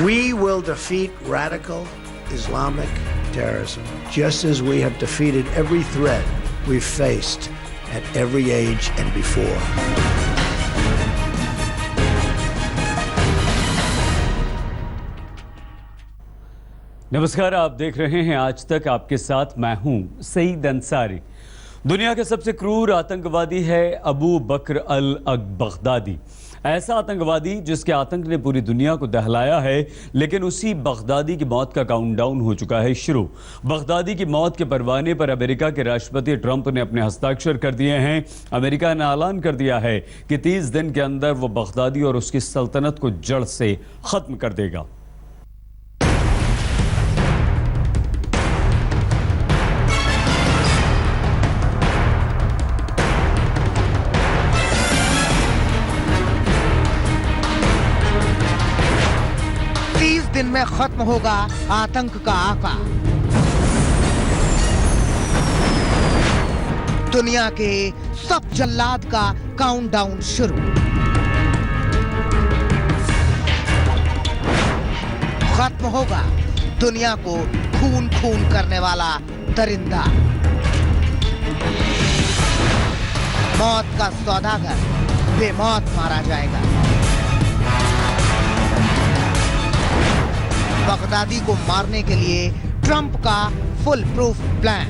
We will defeat radical Islamic terrorism, just as we have defeated every threat we've faced at every age and before. नमस्कार, आप देख रहे हैं आज तक। आपके साथ मैं हूं सईद अंसारी। दुनिया के सबसे क्रूर आतंकवादी है अबू बकर अल बगदादी। ऐसा आतंकवादी जिसके आतंक ने पूरी दुनिया को दहलाया है, लेकिन उसी बगदादी की मौत का काउंटडाउन हो चुका है शुरू। बगदादी की मौत के परवाने पर अमेरिका के राष्ट्रपति ट्रंप ने अपने हस्ताक्षर कर दिए हैं। अमेरिका ने ऐलान कर दिया है कि 30 दिन के अंदर वो बगदादी और उसकी सल्तनत को जड़ से खत्म कर देगा। दिन में खत्म होगा आतंक का आका। दुनिया के सब जल्लाद का काउंटडाउन शुरू। खत्म होगा दुनिया को खून खून करने वाला दरिंदा। मौत का सौदागर बेमौत मारा जाएगा। बगदादी को मारने के लिए ट्रंप का फुल प्रूफ प्लान।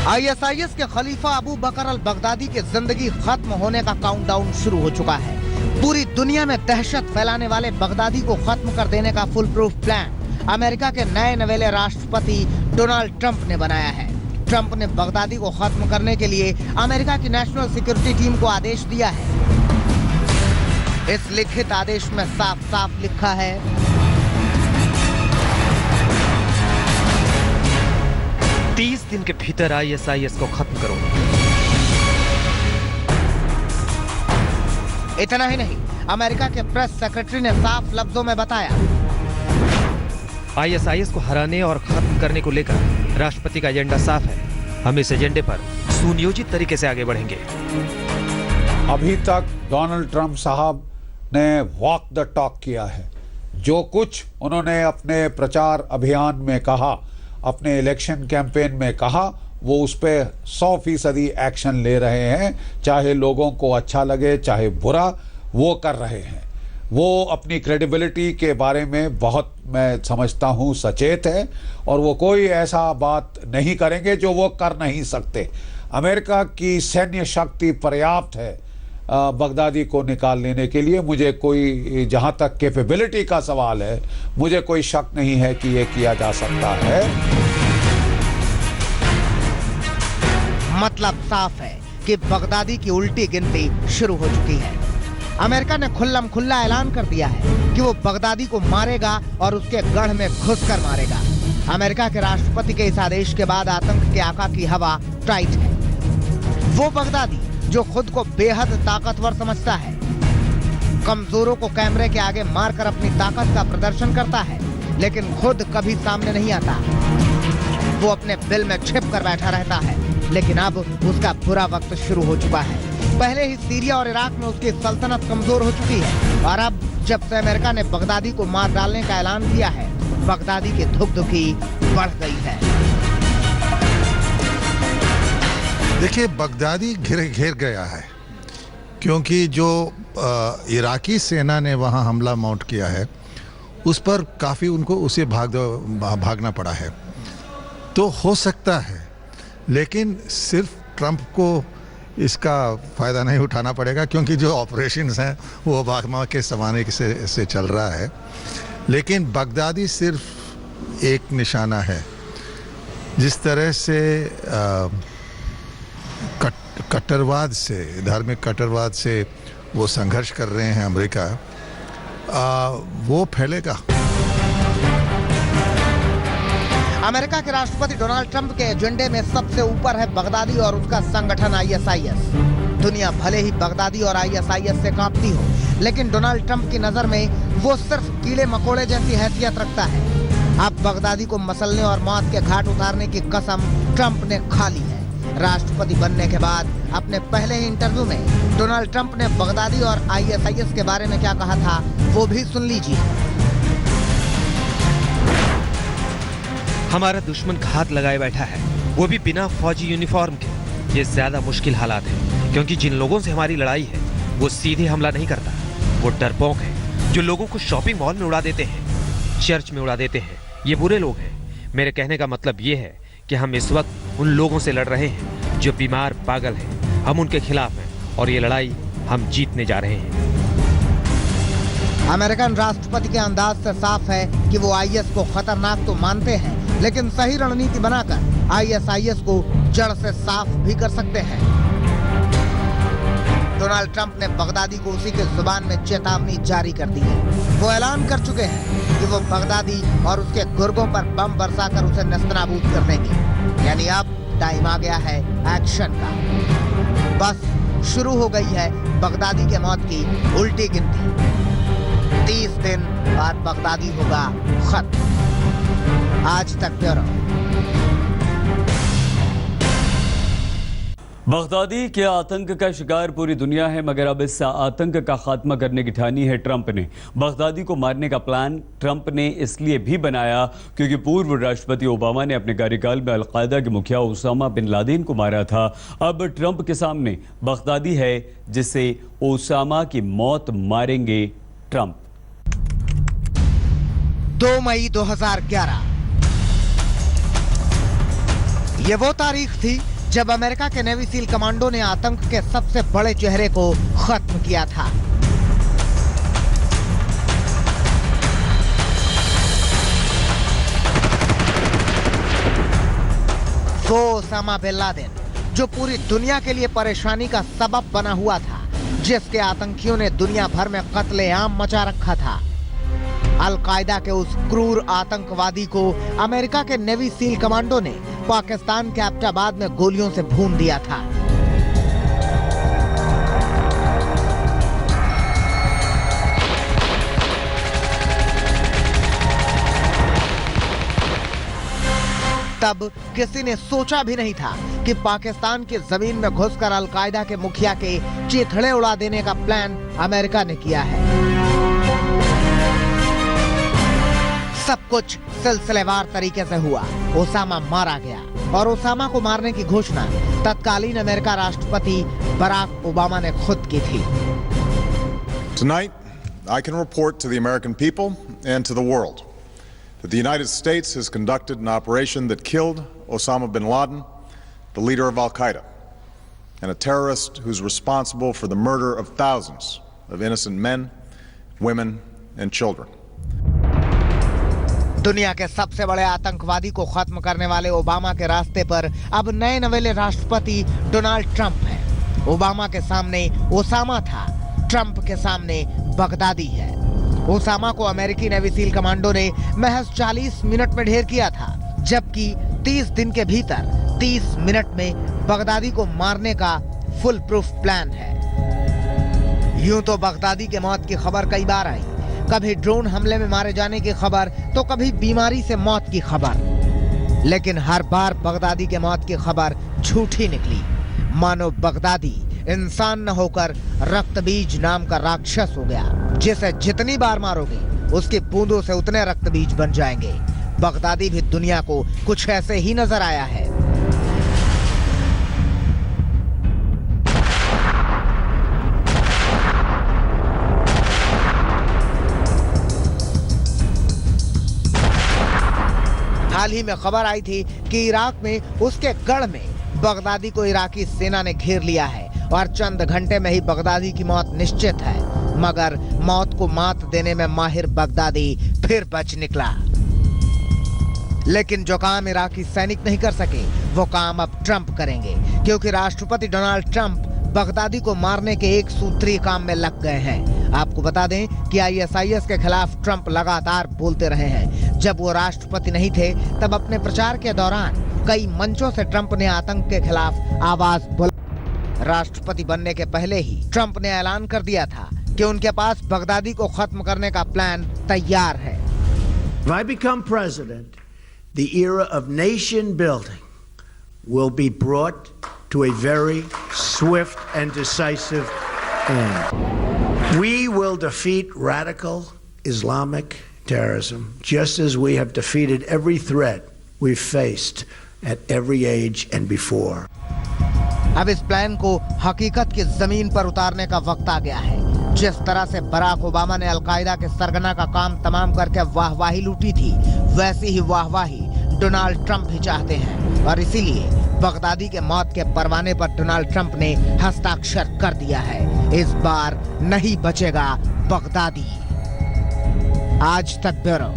आईएसआईएस के खलीफा अबू बकर अल बगदादी की जिंदगी खत्म होने का काउंटडाउन शुरू हो चुका है। पूरी दुनिया में दहशत फैलाने वाले बगदादी को खत्म कर देने का फुल प्रूफ प्लान अमेरिका के नए नवेले राष्ट्रपति डोनाल्ड ट्रंप ने बनाया है। ट्रंप ने बगदादी को खत्म करने के लिए अमेरिका की नेशनल सिक्योरिटी टीम को आदेश दिया है। इस लिखित आदेश में साफ साफ लिखा है, 30 दिन के भीतर आईएसआईएस को खत्म करो। इतना ही नहीं, अमेरिका के प्रेस सेक्रेटरी ने साफ लफ्जों में बताया, आईएसआईएस को हराने और खत्म करने को लेकर राष्ट्रपति का एजेंडा साफ है। हम इस एजेंडे पर सुनियोजित तरीके से आगे बढ़ेंगे। अभी तक डोनाल्ड ट्रंप साहब ने वॉक द टॉक किया है। जो कुछ उन्होंने अपने प्रचार अभियान में कहा, अपने इलेक्शन कैंपेन में कहा, वो उस पर 100% एक्शन ले रहे हैं। चाहे लोगों को अच्छा लगे चाहे बुरा, वो कर रहे हैं। वो अपनी क्रेडिबिलिटी के बारे में बहुत, मैं समझता हूँ, सचेत है और वो कोई ऐसा बात नहीं करेंगे जो वो कर नहीं सकते। अमेरिका की सैन्य शक्ति पर्याप्त है बगदादी को निकाल लेने के लिए। मुझे कोई, जहाँ तक कैपेबिलिटी का सवाल है, मुझे कोई शक नहीं है कि ये किया जा सकता है। मतलब साफ है कि बगदादी की उल्टी गिनती शुरू हो चुकी है। अमेरिका ने खुल्लम खुल्ला ऐलान कर दिया है कि वो बगदादी को मारेगा और उसके गढ़ में घुसकर मारेगा। अमेरिका के राष्ट्रपति के इस आदेश के बाद आतंक के आका की हवा टाइट है। वो बगदादी जो खुद को बेहद ताकतवर समझता है, कमजोरों को कैमरे के आगे मारकर अपनी ताकत का प्रदर्शन करता है, लेकिन खुद कभी सामने नहीं आता। वो अपने बिल में छिप कर बैठा रहता है, लेकिन अब उसका बुरा वक्त शुरू हो चुका है। पहले ही सीरिया और इराक में उसकी सल्तनत कमजोर हो चुकी है और अब जब से अमेरिका ने बगदादी को मार डालने का ऐलान किया है, बगदादी की धुकधुकी बढ़ गई है। देखिए, बगदादी घेर गया है क्योंकि जो इराकी सेना ने वहां हमला माउंट किया है, उस पर काफ़ी उनको उसे भागना पड़ा है। तो हो सकता है, लेकिन सिर्फ ट्रंप को इसका फ़ायदा नहीं उठाना पड़ेगा क्योंकि जो ऑपरेशंस हैं वो ओबामा के ज़माने से चल रहा है। लेकिन बगदादी सिर्फ एक निशाना है। जिस तरह से कट्टरवाद से, धार्मिक कट्टरवाद से वो संघर्ष कर रहे हैं अमेरिका, वो फैलेगा। अमेरिका के राष्ट्रपति डोनाल्ड ट्रंप के एजेंडे में सबसे ऊपर है बगदादी और उसका संगठन आईएसआईएस। दुनिया भले ही बगदादी और आईएसआईएस से कांपती हो, लेकिन डोनाल्ड ट्रंप की नजर में वो सिर्फ कीड़े मकोड़े जैसी हैसियत रखता है। अब बगदादी को मसलने और मौत के घाट उतारने की कसम ट्रंप ने खा ली है। राष्ट्रपति बनने के बाद अपने पहले ही इंटरव्यू में डोनाल्ड ट्रंप ने बगदादी और ISIS के बारे में क्या कहा था वो भी सुन लीजिए। हमारा दुश्मन घात लगाए बैठा है, वो भी बिना फौजी यूनिफॉर्म के। ये ज्यादा मुश्किल हालात है, क्योंकि जिन लोगों से हमारी लड़ाई है वो सीधे हमला नहीं करता, वो डरपोक है जो लोगों को शॉपिंग मॉल में उड़ा देते हैं, चर्च में उड़ा देते हैं। ये बुरे लोग हैं। मेरे कहने का मतलब ये है कि हम इस वक्त उन लोगों से लड़ रहे हैं जो बीमार पागल हैं। हम उनके खिलाफ हैं और ये लड़ाई हम जीतने जा रहे हैं। अमेरिकन राष्ट्रपति के अंदाज से साफ है कि वो IS को खतरनाक तो मानते हैं, लेकिन सही रणनीति बनाकर ISIS को जड़ से साफ भी कर सकते हैं। डोनाल्ड ट्रंप ने बगदादी को उसी के जुबान में चेतावनी जारी कर दी है। वो ऐलान कर चुके हैं कि वो बगदादी और उसके गुर्गों पर बम बरसाकर उसे नेस्तनाबूद कर देंगे। यानी अब टाइम आ गया है एक्शन का। बस शुरू हो गई है बगदादी के मौत की उल्टी गिनती। 30 दिन बाद बगदादी होगा खत्म। आज तक ब्यूरो। बगदादी के आतंक का शिकार पूरी दुनिया है, मगर अब इस आतंक का खात्मा करने की ठानी है ट्रंप ने। बगदादी को मारने का प्लान ट्रंप ने इसलिए भी बनाया क्योंकि पूर्व राष्ट्रपति ओबामा ने अपने कार्यकाल में अलकायदा के मुखिया ओसामा बिन लादेन को मारा था। अब ट्रंप के सामने बगदादी है जिसे ओसामा की मौत मारेंगे ट्रंप। 2 मई 2011 ये वो तारीख थी जब अमेरिका के नेवी सील कमांडो ने आतंक के सबसे बड़े चेहरे को खत्म किया था। वो ओसामा बिन लादेन जो पूरी दुनिया के लिए परेशानी का सबब बना हुआ था, जिसके आतंकियों ने दुनिया भर में कत्लेआम मचा रखा था। अलकायदा के उस क्रूर आतंकवादी को अमेरिका के नेवी सील कमांडो ने पाकिस्तान के एबटाबाद में गोलियों से भून दिया था। तब किसी ने सोचा भी नहीं था कि पाकिस्तान की जमीन में घुसकर अलकायदा के मुखिया के चीथड़े उड़ा देने का प्लान अमेरिका ने किया है। सब कुछ सिलसिलेवार तरीके से हुआ। ओसामा मारा गया और ओसामा को मारने की घोषणा तत्कालीन अमेरिका राष्ट्रपति बराक ओबामा ने खुद की थी। Tonight, I can report to the American people and to the world that the United States has conducted an operation that killed Osama bin Laden, the leader of Al-Qaeda, and a terrorist who's responsible for the murder of thousands of innocent men, women, and children. दुनिया के सबसे बड़े आतंकवादी को खत्म करने वाले Obama के रास्ते पर अब नए नवेले राष्ट्रपति डोनाल्ड ट्रंप हैं। ओबामा के सामने ओसामा था, ट्रंप के सामने बगदादी है। ओसामा को अमेरिकी नेवी सील कमांडो ने महज 40 मिनट में ढेर किया था, जबकि 30 दिन के भीतर 30 मिनट में बगदादी को मारने का फुल प्रूफ प्लान है। यूं तो बगदादी के मौत की खबर कई बार आई, कभी ड्रोन हमले में मारे जाने की खबर तो कभी बीमारी से मौत की खबर, लेकिन हर बार बगदादी के मौत की खबर झूठी निकली। मानो बगदादी इंसान न होकर रक्तबीज नाम का राक्षस हो गया, जिसे जितनी बार मारोगे उसकी बूंदों से उतने रक्तबीज बन जाएंगे। बगदादी भी दुनिया को कुछ ऐसे ही नजर आया है। हाल ही में खबर आई थी कि इराक में उसके गढ़ में बगदादी को इराकी सेना ने घेर लिया है और चंद घंटे में ही बगदादी की मौत निश्चित है। मगर मौत को मात देने में माहिर बगदादी फिर बच निकला। लेकिन जो काम इराकी सैनिक नहीं कर सके वो काम अब ट्रंप करेंगे, क्योंकि राष्ट्रपति डोनाल्ड ट्रंप बगदादी को मारने के एक सूत्री काम में लग गए हैं। आपको बता दें कि ISIS के खिलाफ ट्रंप लगातार बोलते रहे हैं। जब वो राष्ट्रपति नहीं थे तब अपने प्रचार के दौरान कई मंचों से ट्रंप ने आतंक के खिलाफ आवाज बुलंद। राष्ट्रपति बनने के पहले ही ट्रंप ने ऐलान कर दिया था कि उनके पास बगदादी को खत्म करने का प्लान तैयार है। If I become president, the era of nation building will be brought to a very swift and decisive end. We will defeat radical Islamic terrorism, just as we have defeated every threat we've faced at every age and before. अब इस plan को हकीकत की जमीन पर उतारने का वक्त आ गया है। जिस तरह से बराक ओबामा ने अलकायदा के सरगना का काम तमाम करके वाहवाही लूटी थी, वैसी ही वाहवाही डोनाल्ड ट्रंप भी चाहते हैं और इसीलिए बगदादी के मौत के परवाने पर डोनाल्ड ट्रंप ने हस्ताक्षर कर दिया है। इस बार नहीं बचेगा बगदादी। आज तक ब्यूरो।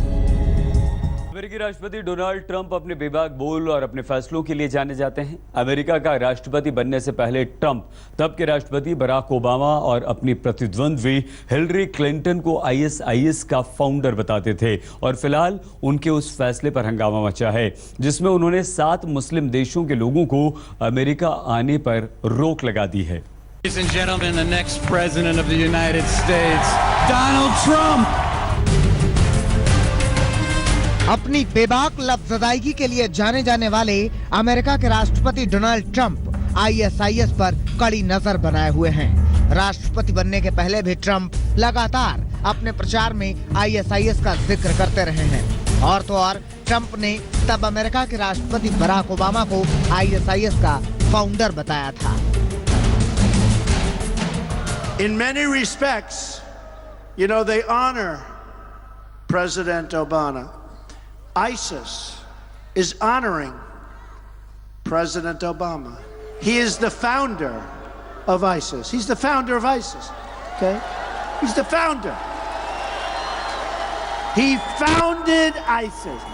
अमेरिकी राष्ट्रपति डोनाल्ड ट्रंप अपने बेबाक बोल और अपने फैसलों के लिए जाने जाते हैं। अमेरिका का राष्ट्रपति बनने से पहले ट्रंप तब के राष्ट्रपति बराक ओबामा और अपनी प्रतिद्वंद्वी हिलरी क्लिंटन को आईएसआईएस का फाउंडर बताते थे और फिलहाल उनके उस फैसले पर हंगामा मचा है जिसमें उन्होंने 7 मुस्लिम देशों के लोगों को अमेरिका आने पर रोक लगा दी है। Ladies and gentlemen, the next president of the United States, Donald Trump. अपनी बेबाक लफ्ज़दायगी के लिए जाने जाने वाले अमेरिका के राष्ट्रपति डोनाल्ड ट्रंप आईएसआईएस पर कड़ी नजर बनाए हुए हैं। राष्ट्रपति बनने के पहले भी ट्रंप लगातार अपने प्रचार में आईएसआईएस का जिक्र करते रहे हैं और तो और ट्रंप ने तब अमेरिका के राष्ट्रपति बराक ओबामा को आईएसआईएस का फाउंडर बताया था। In many respects, you know, they honor President Obama. ISIS is honoring President Obama. He is the founder of ISIS. He's the founder of ISIS, okay? He's the founder. He founded ISIS.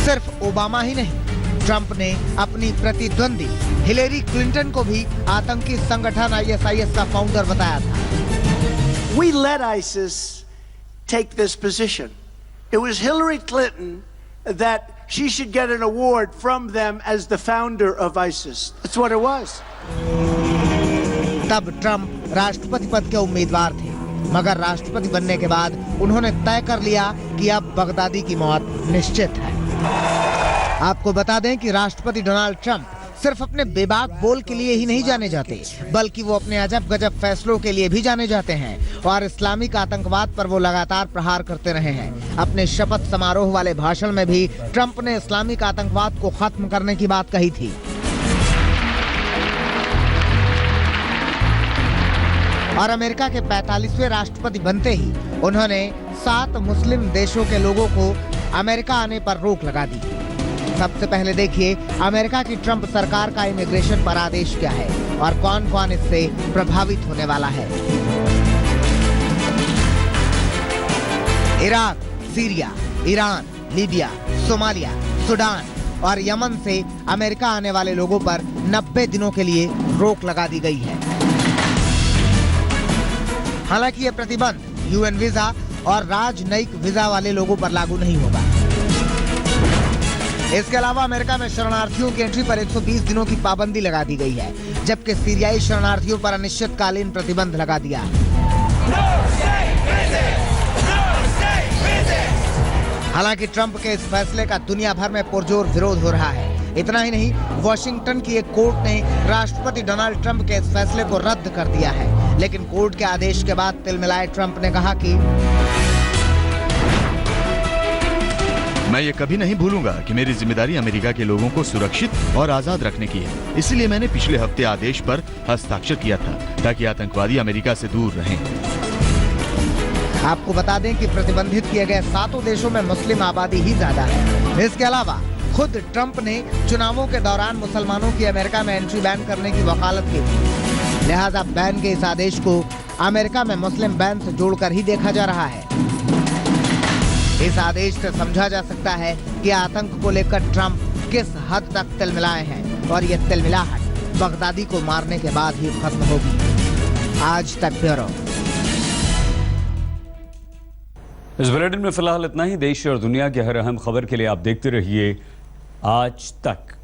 सिर्फ Obama ही नहीं, Trump ने अपनी प्रतिद्वंदी Hillary Clinton को भी आतंकी संगठन ISIS का फाउंडर बताया था। We let ISIS take this position. It was Hillary Clinton that she should get an award from them as the founder of ISIS. That's what it was. तब Trump राष्ट्रपति पद के उम्मीदवार थे, मगर राष्ट्रपति बनने के बाद उन्होंने तय कर लिया कि अब बगदादी की मौत निश्चित है। आपको बता दें कि राष्ट्रपति डोनाल्ड ट्रंप सिर्फ अपने बेबाक बोल के लिए ही नहीं जाने जाते, बल्कि वो अपने अजब गजब फैसलों के लिए भी जाने जाते हैं और इस्लामिक आतंकवाद पर वो लगातार प्रहार करते रहे हैं। अपने शपथ समारोह वाले भाषण में भी ट्रंप ने इस्लामिक आतंकवाद को खत्म करने की बात कही थी। और अमेरिका के 45वें राष्ट्रपति बनते ही उन्होंने 7 मुस्लिम देशों के लोगों को अमेरिका आने पर रोक लगा दी। सबसे पहले देखिए अमेरिका की ट्रंप सरकार का इमिग्रेशन पर आदेश क्या है और कौन कौन इससे प्रभावित होने वाला है। Iraq, Syria, Iran, Libya, Somalia, Sudan और यमन से अमेरिका आने वाले लोगों पर 90 दिनों के लिए रोक लगा दी गई है। हालांकि ये प्रतिबंध यूएन वीजा और राजनयिक वीजा वाले लोगों पर लागू नहीं होगा। इसके अलावा अमेरिका में शरणार्थियों की एंट्री पर 120 दिनों की पाबंदी लगा दी गई है, जबकि सीरियाई शरणार्थियों पर अनिश्चितकालीन प्रतिबंध लगा दिया। हालांकि ट्रंप के इस फैसले का दुनिया भर में पुरजोर विरोध हो रहा है। इतना ही नहीं, वॉशिंगटन की एक कोर्ट ने राष्ट्रपति डोनाल्ड ट्रंप के इस फैसले को रद्द कर दिया है, लेकिन कोर्ट के आदेश के बाद तिलमिलाए ट्रंप ने कहा कि मैं ये कभी नहीं भूलूंगा कि मेरी जिम्मेदारी अमेरिका के लोगों को सुरक्षित और आजाद रखने की है। इसलिए मैंने पिछले हफ्ते आदेश पर हस्ताक्षर किया था ताकि आतंकवादी अमेरिका से दूर रहें। आपको बता दें कि प्रतिबंधित किए गए 7 देशों में मुस्लिम आबादी ही ज्यादा है। इसके अलावा खुद ट्रंप ने चुनावों के दौरान मुसलमानों की अमेरिका में एंट्री बैन करने की वकालत की थी। लिहाजा बैन के इस आदेश को अमेरिका में मुस्लिम बैन से जोड़कर ही देखा जा रहा है। इस आदेश से समझा जा सकता है कि आतंक को लेकर ट्रंप किस हद तक तिलमिलाए हैं और ये तिलमिलाहट बगदादी को मारने के बाद ही खत्म होगी। आज तक ब्यूरो। इस बुलेटिन में फिलहाल इतना ही। देश और दुनिया की हर अहम खबर के लिए आप देखते रहिए आज तक।